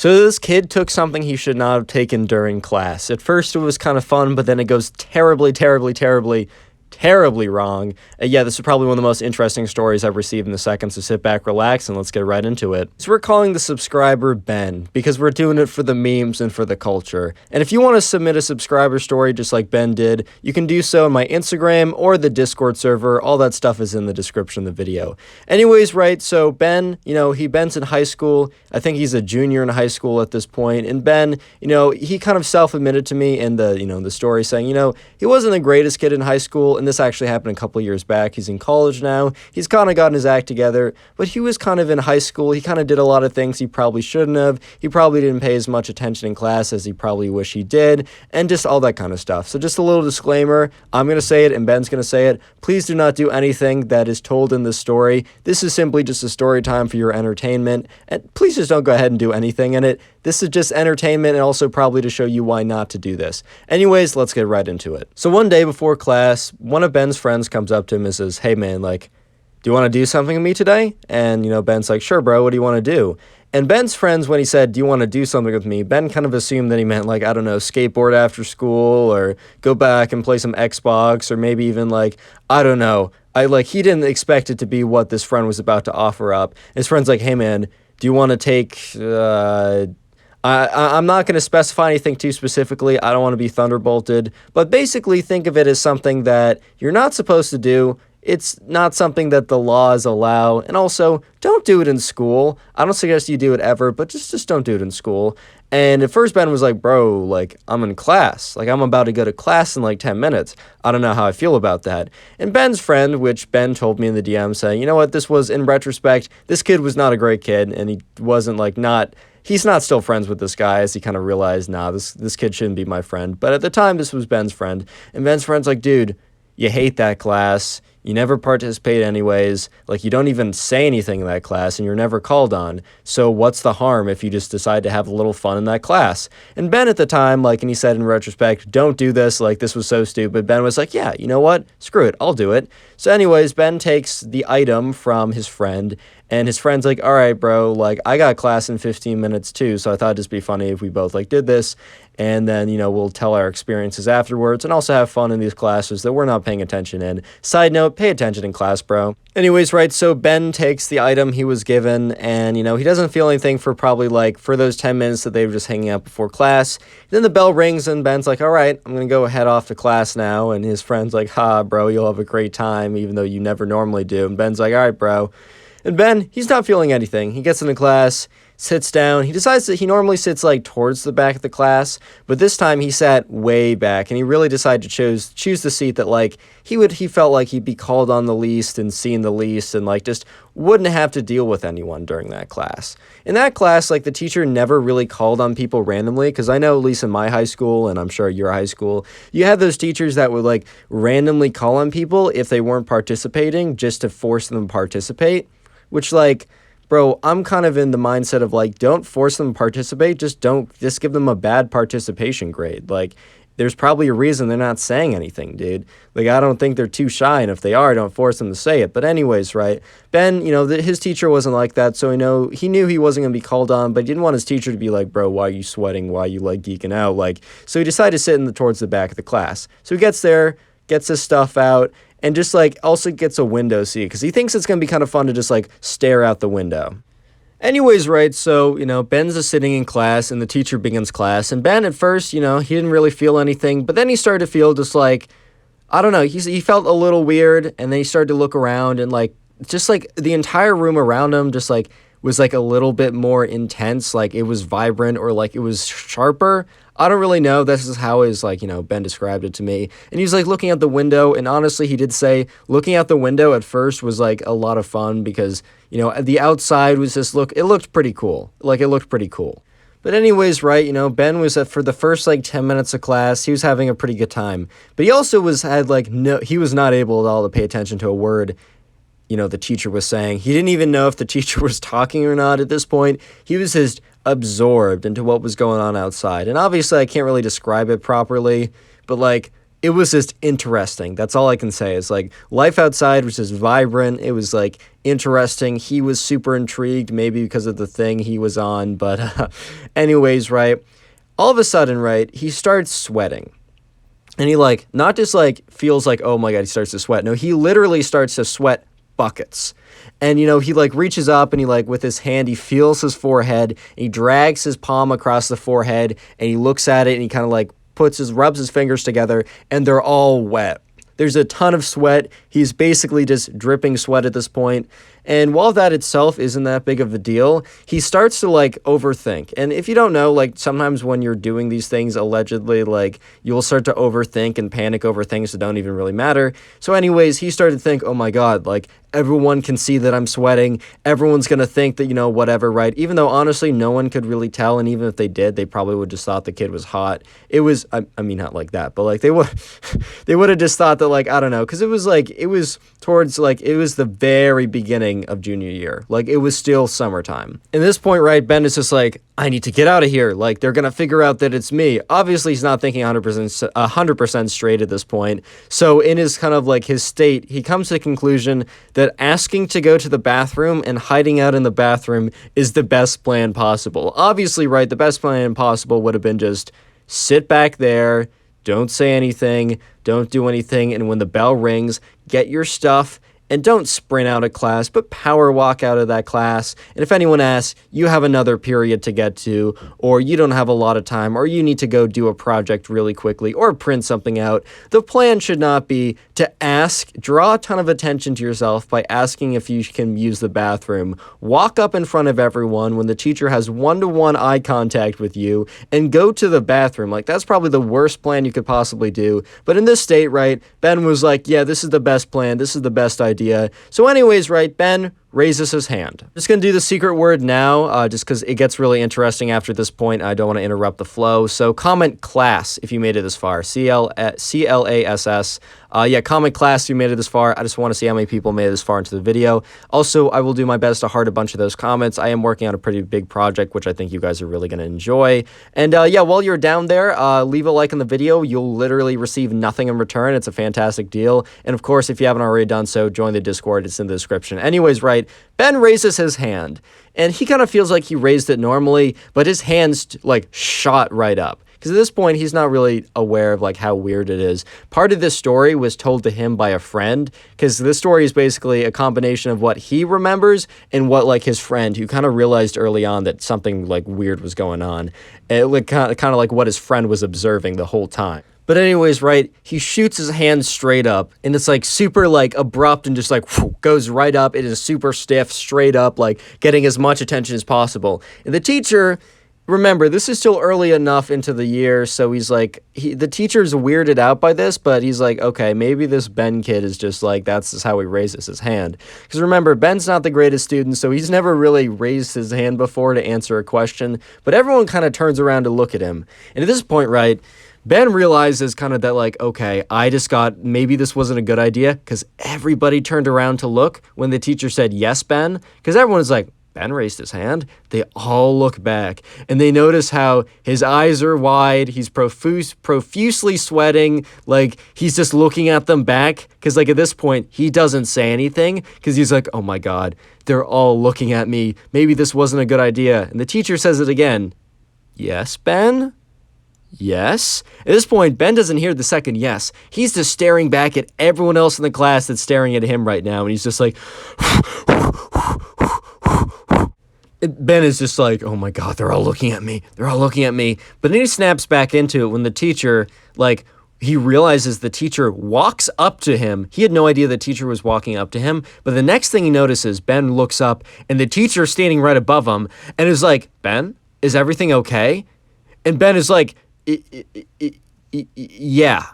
So this kid took something he should not have taken during class. At first it was kind of fun, but then it goes terribly, terribly, terribly, terribly wrong. Yeah, this is probably one of the most interesting stories I've received in the second, so sit back, relax, and let's get right into it. So we're calling the subscriber Ben, because we're doing it for the memes and for the culture. And if you want to submit a subscriber story just like Ben did, you can do so on my Instagram or the Discord server. All that stuff is in the description of the video. Anyways, right, so Ben, Ben's in high school. I think he's a junior in high school at this point. And Ben, he kind of self-admitted to me in the story saying, he wasn't the greatest kid in high school, and this actually happened a couple years back. He's in college now. He's kind of gotten his act together, but he was kind of in high school. He kind of did a lot of things he probably shouldn't have. He probably didn't pay as much attention in class as he probably wish he did, and just all that kind of stuff. So just a little disclaimer, I'm going to say it and Ben's going to say it. Please do not do anything that is told in this story. This is simply just a story time for your entertainment, and please just don't go ahead and do anything in it. This is just entertainment and also probably to show you why not to do this. Anyways, let's get right into it. So one day before class, one of Ben's friends comes up to him and says, "Hey man, do you want to do something with me today?" And, Ben's like, "Sure, bro, what do you want to do?" And Ben's friends, when he said, "Do you want to do something with me?" Ben kind of assumed that he meant, I don't know, skateboard after school or go back and play some Xbox or maybe even, I don't know. He didn't expect it to be what this friend was about to offer up. His friend's like, "Hey man, do you want to take, I'm not going to specify anything too specifically. I don't want to be thunderbolted, but basically think of it as something that you're not supposed to do. It's not something that the laws allow, and also don't do it in school. I don't suggest you do it ever, but just don't do it in school." And at first Ben was like, "Bro, I'm in class. I'm about to go to class in 10 minutes. I don't know how I feel about that." And Ben's friend, which Ben told me in the DM, saying, "You know what, this was, in retrospect, this kid was not a great kid, and he wasn't he's not still friends with this guy," as he kind of realized, nah, this kid shouldn't be my friend. But at the time, this was Ben's friend. And Ben's friend's like, "Dude, you hate that class. You never participate anyways. You don't even say anything in that class, and you're never called on. So what's the harm if you just decide to have a little fun in that class?" And Ben at the time, and he said in retrospect, "Don't do this. This was so stupid." Ben was like, "Yeah, you know what? Screw it. I'll do it." So anyways, Ben takes the item from his friend, and his friend's like, "All right, bro, I got class in 15 minutes too, so I thought it'd just be funny if we both did this. And then, we'll tell our experiences afterwards and also have fun in these classes that we're not paying attention in. Side note, pay attention in class, bro." Anyways, right, so Ben takes the item he was given and, he doesn't feel anything for probably for those 10 minutes that they were just hanging out before class. Then the bell rings and Ben's like, "All right, I'm going to go head off to class now." And his friend's like, "Ha, bro, you'll have a great time even though you never normally do." And Ben's like, "All right, bro." And Ben, he's not feeling anything. He gets into class, sits down. He decides that he normally sits towards the back of the class, but this time he sat way back, and he really decided to choose the seat that he felt like he'd be called on the least and seen the least, and just wouldn't have to deal with anyone during that class. In that class, the teacher never really called on people randomly, because I know at least in my high school, and I'm sure your high school, you had those teachers that would randomly call on people if they weren't participating just to force them to participate, which bro, I'm kind of in the mindset of don't force them to participate, just give them a bad participation grade. There's probably a reason they're not saying anything, dude. I don't think they're too shy, and if they are, don't force them to say it. But anyways, right, Ben, his teacher wasn't like that, so he knew he wasn't going to be called on, but he didn't want his teacher to be like, "Bro, why are you sweating? Why are you geeking out?" So he decided to sit towards the back of the class. So he gets there, gets his stuff out, and just also gets a window seat because he thinks it's going to be kind of fun to just stare out the window. Anyways, right, so, Ben's just sitting in class and the teacher begins class, and Ben at first, he didn't really feel anything, but then he started to feel just I don't know, he felt a little weird, and then he started to look around and just the entire room around him just was a little bit more intense, it was vibrant or it was sharper. I don't really know. This is how Ben described it to me. And he was looking out the window, and honestly, he did say looking out the window at first was a lot of fun because, the outside was just it looked pretty cool. It looked pretty cool. But anyways, right, Ben was for the first 10 minutes of class, he was having a pretty good time. But he also he was not able at all to pay attention to a word the teacher was saying. He didn't even know if the teacher was talking or not at this point. He was just absorbed into what was going on outside. And obviously I can't really describe it properly, but it was just interesting. That's all I can say. Is like life outside was just vibrant. It was like interesting. He was super intrigued, maybe because of the thing he was on. But anyways, right, all of a sudden, right, he starts sweating. And he like not just like feels like, oh my God, he starts to sweat. No, he literally starts to sweat buckets. And, he like reaches up and he like with his hand, he feels his forehead, and he drags his palm across the forehead and he looks at it and he kind of like rubs his fingers together, and they're all wet. There's a ton of sweat. He's basically just dripping sweat at this point. And while that itself isn't that big of a deal, he starts to like overthink. And if you don't know, like sometimes when you're doing these things, allegedly, like you'll start to overthink and panic over things that don't even really matter. So anyways, he started to think, oh my God, like everyone can see that I'm sweating. Everyone's going to think that, whatever, right? Even though honestly, no one could really tell. And even if they did, they probably would just thought the kid was hot. It was, I mean, not like that, but like they would have just thought that like, I don't know. Cause it was the very beginning of junior year. Like it was still summertime. At this point, right, Ben is just like, I need to get out of here. Like they're going to figure out that it's me. Obviously, he's not thinking 100% straight at this point. So in his kind of like his state, he comes to the conclusion that asking to go to the bathroom and hiding out in the bathroom is the best plan possible. Obviously, right, the best plan possible would have been just sit back there, don't say anything, don't do anything, and when the bell rings, get your stuff and don't sprint out of class, but power walk out of that class. And if anyone asks, you have another period to get to, or you don't have a lot of time, or you need to go do a project really quickly, or print something out, the plan should not be to draw a ton of attention to yourself by asking if you can use the bathroom. Walk up in front of everyone when the teacher has one-to-one eye contact with you, and go to the bathroom. Like, that's probably the worst plan you could possibly do. But in this state, right, Ben was like, yeah, this is the best plan, this is the best idea. So anyways, right, Ben raises his hand. Just going to do the secret word now, just because it gets really interesting after this point. I don't want to interrupt the flow. So comment class if you made it this far. CLASS. Yeah, comment class if you made it this far. I just want to see how many people made it this far into the video. Also, I will do my best to heart a bunch of those comments. I am working on a pretty big project, which I think you guys are really going to enjoy. And yeah, while you're down there, leave a like on the video. You'll literally receive nothing in return. It's a fantastic deal. And of course, if you haven't already done so, join the Discord. It's in the description. Anyways, right, Ben raises his hand, and he kind of feels like he raised it normally, but his hand's like shot right up. Because at this point, he's not really aware of like how weird it is. Part of this story was told to him by a friend, because this story is basically a combination of what he remembers and what like his friend, who kind of realized early on that something like weird was going on. It like kind of like what his friend was observing the whole time. But anyways, right, he shoots his hand straight up, and it's like super like abrupt and just like whoosh, goes right up. It is super stiff, straight up, like getting as much attention as possible. And the teacher, remember, this is still early enough into the year, so he's like, the teacher's weirded out by this, but he's like, okay, maybe this Ben kid is just like, that's just how he raises his hand. Because remember, Ben's not the greatest student, so he's never really raised his hand before to answer a question, but everyone kind of turns around to look at him. And at this point, right, Ben realizes kind of that like, okay, maybe this wasn't a good idea, because everybody turned around to look when the teacher said, yes, Ben, because everyone was like, Ben raised his hand. They all look back, and they notice how his eyes are wide, he's profusely sweating, like he's just looking at them back, because like at this point, he doesn't say anything, because he's like, oh my God, they're all looking at me, maybe this wasn't a good idea. And the teacher says it again, yes, Ben? Yes? At this point, Ben doesn't hear the second yes. He's just staring back at everyone else in the class that's staring at him right now, and he's just like, Ben is just like, oh my God, they're all looking at me. They're all looking at me. But then he snaps back into it when the teacher, like, he realizes the teacher walks up to him. He had no idea the teacher was walking up to him. But the next thing he notices, Ben looks up, and the teacher is standing right above him, and is like, Ben, is everything okay? And Ben is like, yeah.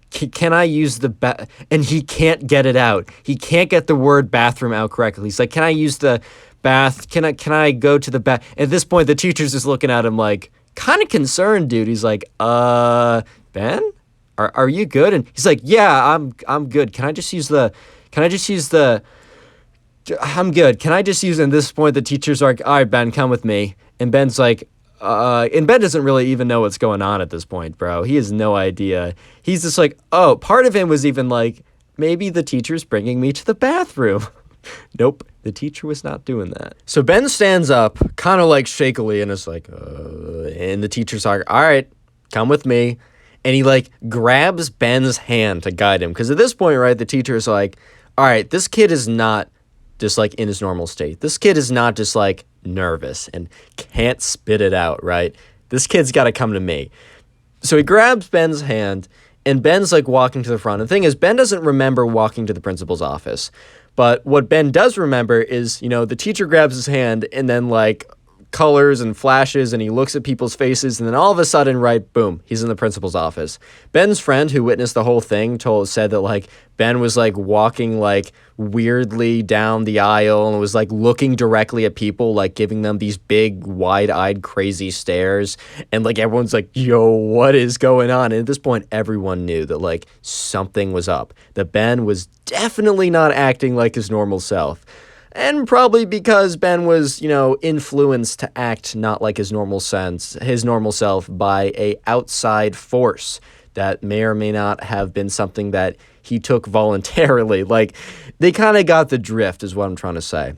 Can I use the and he can't get it out. He can't get the word bathroom out correctly. He's like, can I use the bath? Can I go to the bath? At this point, the teacher's just looking at him like, kind of concerned, dude. He's like, Ben, are you good? And he's like, yeah, I'm good. Can I just use the I'm good. Can I just use? And at this point, the teacher's like, all right, Ben, come with me. And Ben's like, And Ben doesn't really even know what's going on at this point, bro. He has no idea. He's just like, oh, part of him was even like, maybe the teacher's bringing me to the bathroom. Nope, the teacher was not doing that. So Ben stands up, kind of like shakily, and is like, and the teacher's like, all right, come with me. And he like grabs Ben's hand to guide him. Because at this point, right, the teacher's like, all right, this kid is not just like in his normal state. This kid is not just like nervous and can't spit it out, right? This kid's got to come to me. So he grabs Ben's hand, and Ben's like walking to the front. The thing is, Ben doesn't remember walking to the principal's office. But what Ben does remember is, the teacher grabs his hand and then like colors and flashes, and he looks at people's faces, and then all of a sudden, right, boom, he's in the principal's office. Ben's friend who witnessed the whole thing said that like Ben was like walking like weirdly down the aisle and was like looking directly at people, like giving them these big wide-eyed crazy stares, and like everyone's like, yo, what is going on? And at this point everyone knew that like something was up, that Ben was definitely not acting like his normal self. And probably because Ben was, influenced to act not like his normal self by a outside force that may or may not have been something that he took voluntarily. Like, they kind of got the drift is what I'm trying to say.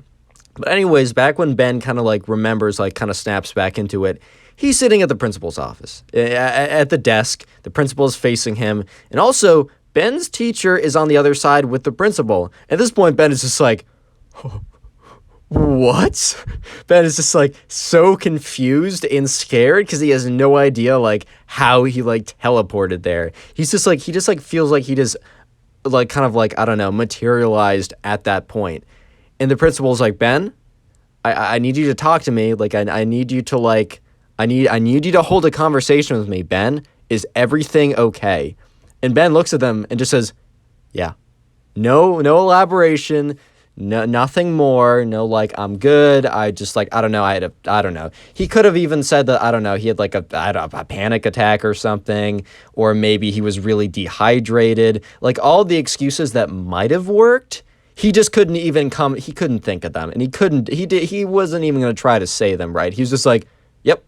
But anyways, back when Ben kind of like remembers, like kind of snaps back into it, he's sitting at the principal's office, at the desk. The principal is facing him. And also, Ben's teacher is on the other side with the principal. At this point, Ben is just like, what? Ben is just like so confused and scared because he has no idea like how he like teleported there. He's just like, he just like feels like he just like kind of like, I don't know, materialized at that point. And the principal's like, Ben, I need you to talk to me. Like, I need you to like, I need you to hold a conversation with me. Ben, is everything okay? And Ben looks at them and just says, yeah. No elaboration. No, nothing more. No, like, I'm good. I just, like, I don't know. I don't know. He could have even said that, I don't know, he had, like, a panic attack or something, or maybe he was really dehydrated. Like, all the excuses that might have worked, he just couldn't even he couldn't think of them. And he wasn't even going to try to say them, right? He was just like, yep,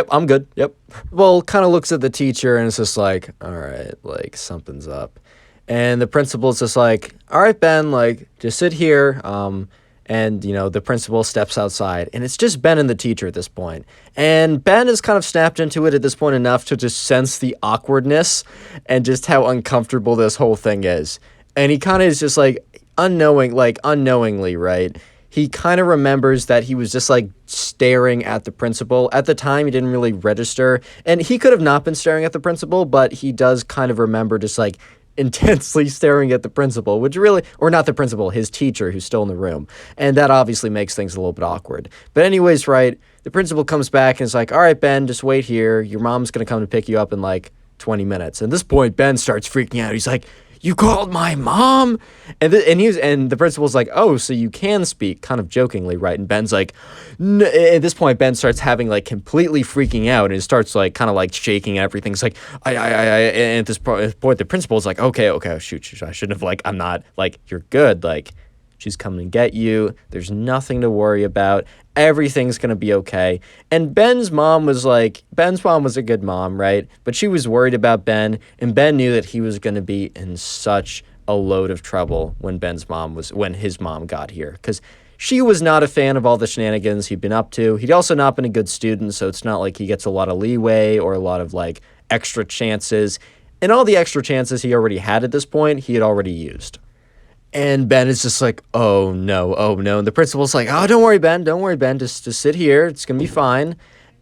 I'm good. Yep. Well, kind of looks at the teacher and it's just like, all right, like, something's up. And the principal's just like, all right, Ben, like, just sit here. And, the principal steps outside. And it's just Ben and the teacher at this point. And Ben has kind of snapped into it at this point enough to just sense the awkwardness and just how uncomfortable this whole thing is. And he kind of is just like, unknowingly, right? He kind of remembers that he was just like staring at the principal. At the time, he didn't really register. And he could have not been staring at the principal, but he does kind of remember just like intensely staring at the principal, which really, or not the principal, his teacher who's still in the room. And that obviously makes things a little bit awkward. But anyways, right, the principal comes back and is like, all right, Ben, just wait here. Your mom's going to come to pick you up in like 20 minutes. And at this point, Ben starts freaking out. He's like, you called my mom? And the principal's like, oh, so you can speak, kind of jokingly, right? And Ben's like, at this point, Ben starts having like completely freaking out and starts like kind of like shaking everything. It's like, and at this point, the principal's like, okay, shoot, I shouldn't have, like, I'm not, like, you're good, like, she's coming to get you. There's nothing to worry about. Everything's going to be okay. And Ben's mom was a good mom, right? But she was worried about Ben, and Ben knew that he was going to be in such a load of trouble when his mom got here, because she was not a fan of all the shenanigans he'd been up to. He'd also not been a good student, so it's not like he gets a lot of leeway or a lot of, like, extra chances. And all the extra chances he already had at this point, he had already used. And Ben is just like, oh no. And the principal's like, oh, don't worry, Ben, just sit here, it's gonna be fine.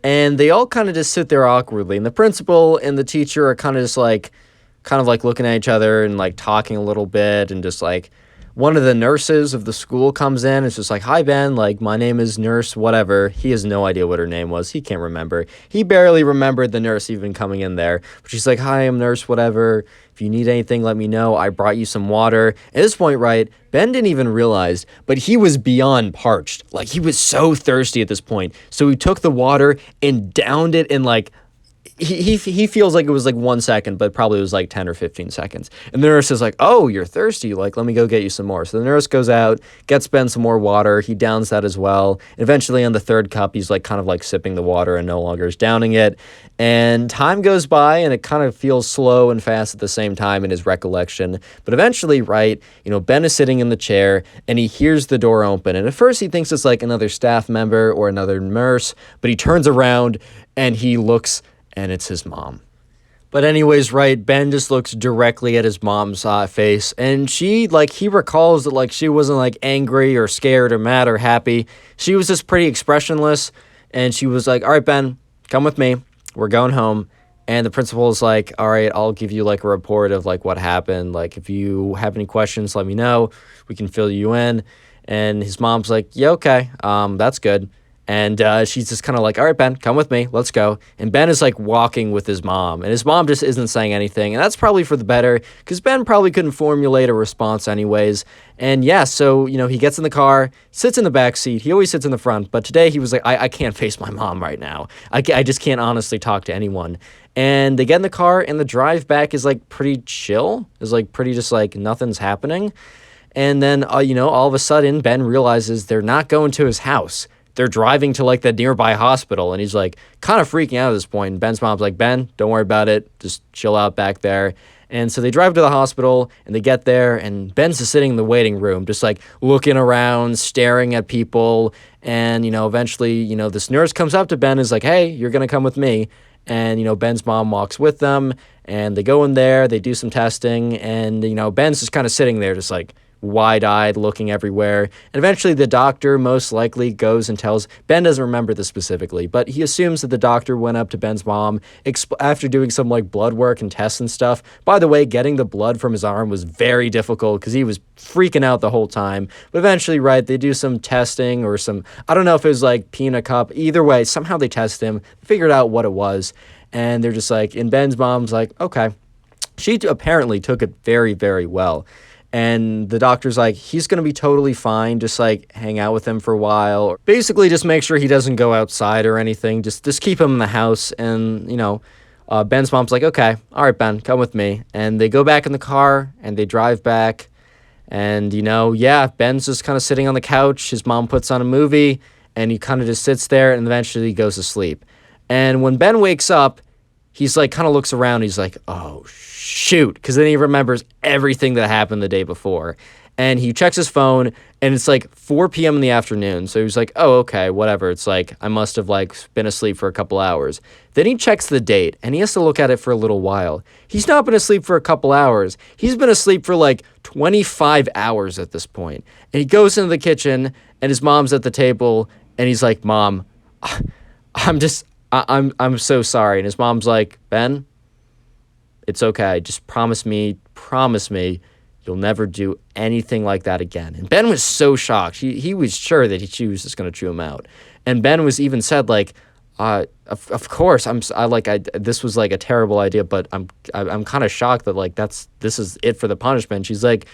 And they all kind of just sit there awkwardly. And the principal and the teacher are kind of looking at each other and like talking a little bit, and just like, one of the nurses of the school comes in. It's just like, hi, Ben, like, my name is nurse whatever. He has no idea what her name was. He can't remember. He barely remembered the nurse even coming in there. But she's like, hi, I'm nurse whatever. If you need anything, let me know. I brought you some water. At this point, right, Ben didn't even realize, but he was beyond parched. Like, he was so thirsty at this point. So he took the water and downed it in, like, he feels like it was like 1 second, but probably was like 10 or 15 seconds. And the nurse is like, "Oh, you're thirsty. Like, let me go get you some more." So the nurse goes out, gets Ben some more water. He downs that as well. Eventually, on the third cup, he's like kind of like sipping the water and no longer is downing it. And time goes by, and it kind of feels slow and fast at the same time in his recollection. But eventually, right, Ben is sitting in the chair, and he hears the door open. And at first, he thinks it's like another staff member or another nurse, but he turns around and he looks, and it's his mom. But anyways, right, Ben just looks directly at his mom's face, and he recalls that, like, she wasn't, like, angry or scared or mad or happy. She was just pretty expressionless, and she was like, "All right, Ben, come with me. We're going home." And the principal is like, "All right, I'll give you, like, a report of, like, what happened. Like, if you have any questions, let me know. We can fill you in." And his mom's like, "Yeah, okay, that's good." And she's just kind of like, "All right, Ben, come with me. Let's go." And Ben is like walking with his mom, and his mom just isn't saying anything. And that's probably for the better, because Ben probably couldn't formulate a response anyways. And yeah, so, he gets in the car, sits in the back seat. He always sits in the front. But today he was like, I can't face my mom right now. I just can't honestly talk to anyone. And they get in the car, and the drive back is like pretty chill. It's like pretty just like nothing's happening. And then, all of a sudden, Ben realizes they're not going to his house. They're driving to, like, the nearby hospital, and he's, like, kind of freaking out at this point. And Ben's mom's like, "Ben, don't worry about it. Just chill out back there." And so they drive to the hospital, and they get there, and Ben's just sitting in the waiting room, just, like, looking around, staring at people. And, eventually, this nurse comes up to Ben and is like, "Hey, you're going to come with me." And, Ben's mom walks with them, and they go in there, they do some testing, and, Ben's just kind of sitting there just, like, wide-eyed, looking everywhere. And eventually the doctor most likely goes and tells, Ben doesn't remember this specifically, but he assumes that the doctor went up to Ben's mom after doing some like blood work and tests and stuff. By the way, getting the blood from his arm was very difficult because he was freaking out the whole time. But eventually, right, they do some testing or some, I don't know if it was like pee in a cup. Either way, somehow they test him, figured out what it was. And they're just like, and Ben's mom's like, okay. She apparently took it very, very well. And the doctor's like, he's going to be totally fine. Just like hang out with him for a while. Or basically just make sure he doesn't go outside or anything. Just keep him in the house. And, Ben's mom's like, okay, all right, Ben, come with me. And they go back in the car and they drive back. And, Ben's just kind of sitting on the couch. His mom puts on a movie and he kind of just sits there and eventually he goes to sleep. And when Ben wakes up, he's like, kind of looks around. He's like, oh, shoot. Because then he remembers everything that happened the day before. And he checks his phone, and it's like 4 p.m. in the afternoon. So he's like, oh, okay, whatever. It's like, I must have like been asleep for a couple hours. Then he checks the date, and he has to look at it for a little while. He's not been asleep for a couple hours. He's been asleep for like 25 hours at this point. And he goes into the kitchen, and his mom's at the table, and he's like, Mom, I'm so sorry. And his mom's like, Ben, it's okay. Just promise me, you'll never do anything like that again. And Ben was so shocked. He was sure that she was just going to chew him out. And Ben was even said like, of course, this was like a terrible idea, but I'm kind of shocked that like this is it for the punishment. She's like,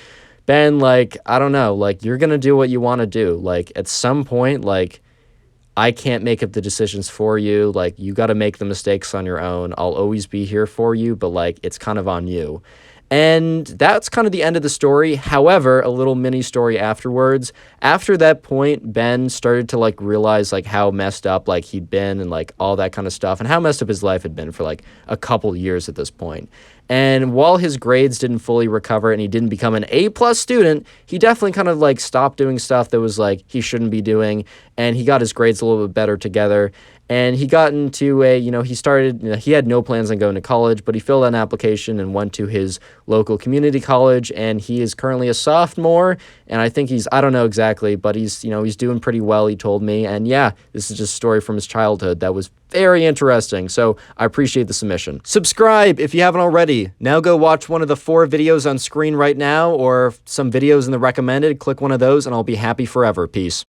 Ben, like, I don't know, like you're going to do what you want to do. Like at some point, like, I can't make up the decisions for you. Like, you got to make the mistakes on your own. I'll always be here for you, but, like, it's kind of on you. And that's kind of the end of the story. However, a little mini story afterwards. After that point, Ben started to, like, realize, like, how messed up, like, he'd been and, like, all that kind of stuff. And how messed up his life had been for, like, a couple years at this point. And while his grades didn't fully recover and he didn't become an A-plus student, he definitely kind of like stopped doing stuff that was like he shouldn't be doing. And he got his grades a little bit better together. And he got into he had no plans on going to college, but he filled out an application and went to his local community college. And he is currently a sophomore. And I think I don't know exactly, but he's doing pretty well, he told me. And yeah, this is just a story from his childhood that was very interesting. So I appreciate the submission. Subscribe if you haven't already. Now go watch one of the 4 videos on screen right now or some videos in the recommended. Click one of those and I'll be happy forever. Peace.